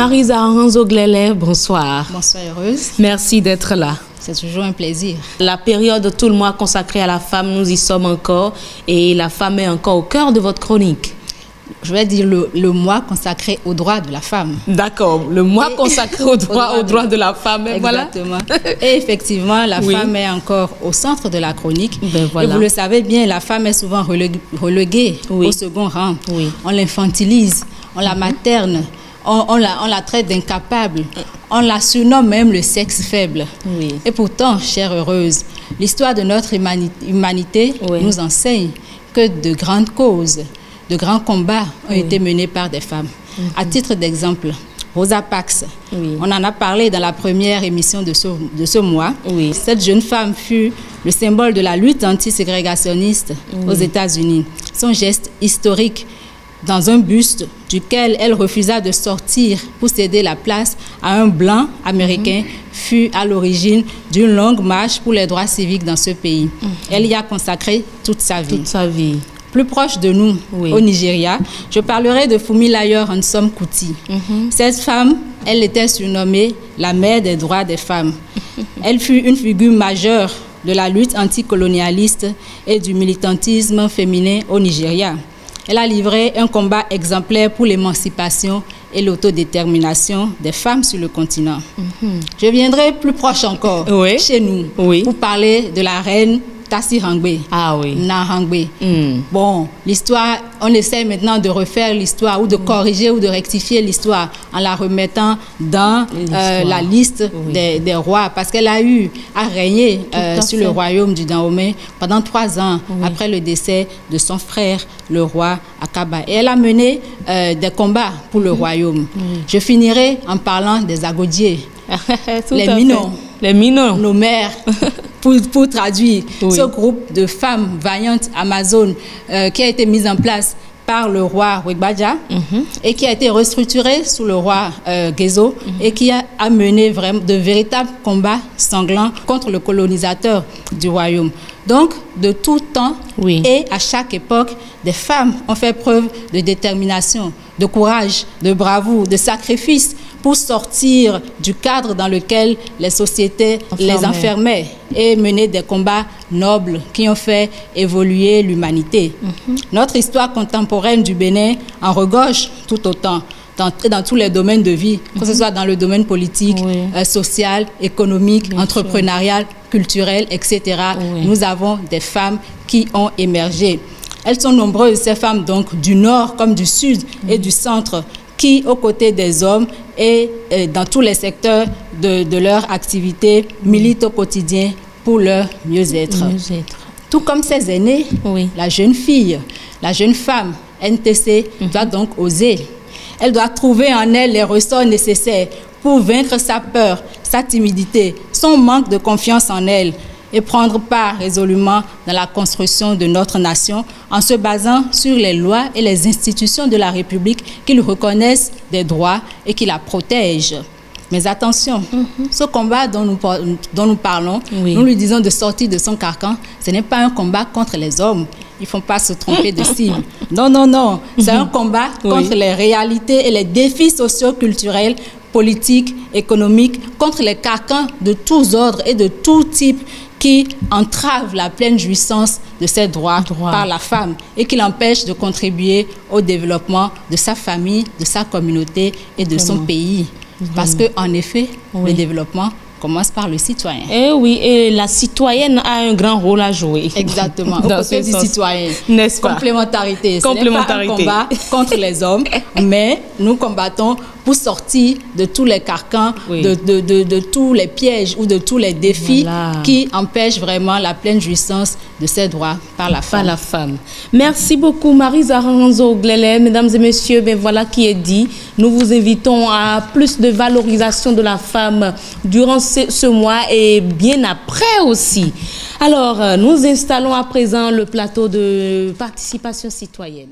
Marisa Aranzo-Glele, bonsoir. Bonsoir Heureuse. Merci d'être là. C'est toujours un plaisir. La période tout le mois consacrée à la femme, nous y sommes encore et la femme est encore au cœur de votre chronique. Je vais dire le mois consacré aux droits de la femme. D'accord, le mois consacré aux droits de la femme. Exactement. Voilà. Et effectivement, la femme est encore au centre de la chronique. Voilà. Et vous le savez bien, la femme est souvent reléguée au second rang. On l'infantilise, on la materne, on la traite d'incapable. On la surnomme même le sexe faible. Et pourtant, chère heureuse, l'histoire de notre humanité nous enseigne que de grandes causes, de grands combats ont été menés par des femmes. À titre d'exemple, Rosa Parks, on en a parlé dans la première émission de ce mois. Cette jeune femme fut le symbole de la lutte antiségrégationniste aux États-Unis. Son geste historique dans un buste duquel elle refusa de sortir pour céder la place à un blanc américain fut à l'origine d'une longue marche pour les droits civiques dans ce pays. Elle y a consacré toute sa vie. Plus proche de nous, au Nigeria, je parlerai de Funmilayo Ransome Kuti. Cette femme, elle était surnommée la mère des droits des femmes. Elle fut une figure majeure de la lutte anticolonialiste et du militantisme féminin au Nigeria. Elle a livré un combat exemplaire pour l'émancipation et l'autodétermination des femmes sur le continent. Je viendrai plus proche encore, chez nous, pour parler de la reine Tassi Hangbe, Nahangbe. Bon, l'histoire, on essaie maintenant de refaire l'histoire ou de corriger ou de rectifier l'histoire en la remettant dans la liste des rois parce qu'elle a eu à régner sur le royaume du Dahomey pendant 3 ans après le décès de son frère, le roi Akaba. Et elle a mené des combats pour le royaume. Je finirai en parlant des Agodiers, les Minons, nos mères. Pour traduire ce groupe de femmes vaillantes amazones qui a été mis en place par le roi Wegbaja et qui a été restructuré sous le roi Gezo et qui a mené vraiment de véritables combats sanglants contre le colonisateur du royaume. Donc, de tout temps et à chaque époque, des femmes ont fait preuve de détermination, de courage, de bravoure, de sacrifice pour sortir du cadre dans lequel les sociétés les enfermaient et mener des combats nobles qui ont fait évoluer l'humanité. Notre histoire contemporaine du Bénin en regorge tout autant dans tous les domaines de vie, que ce soit dans le domaine politique, social, économique, entrepreneurial, culturel, etc. Nous avons des femmes qui ont émergé. Elles sont nombreuses, ces femmes donc du nord comme du sud et du centre, qui, aux côtés des hommes et dans tous les secteurs de leur activité, militent au quotidien pour leur mieux-être. Tout comme ses aînés, la jeune fille, la jeune femme, NTC, doit donc oser. Elle doit trouver en elle les ressorts nécessaires pour vaincre sa peur, sa timidité, son manque de confiance en elle, et prendre part résolument dans la construction de notre nation en se basant sur les lois et les institutions de la République qui lui reconnaissent des droits et qui la protègent. Mais attention, ce combat dont nous parlons, nous lui disons de sortir de son carcan, ce n'est pas un combat contre les hommes. Il ne faut pas se tromper de cible. Non, non, non. C'est un combat contre les réalités et les défis socio-culturels, politiques, économiques, contre les carcans de tous ordres et de tout type qui entrave la pleine jouissance de ses droits par la femme et qui l'empêche de contribuer au développement de sa famille, de sa communauté et de son pays. Parce qu'en effet, le développement commence par le citoyen. Eh oui, et la citoyenne a un grand rôle à jouer. Exactement, au côté du citoyen. N'est-ce pas? Complémentarité. Ce n'est pas un combat contre les hommes, mais nous combattons pour sortir de tous les carcans, de tous les pièges ou de tous les défis qui empêchent vraiment la pleine jouissance de ses droits par la femme. Merci beaucoup Marisa Aranzo-Glele. Mesdames et messieurs, ben voilà qui est dit. Nous vous invitons à plus de valorisation de la femme durant ce mois et bien après aussi. Alors, nous installons à présent le plateau de participation citoyenne.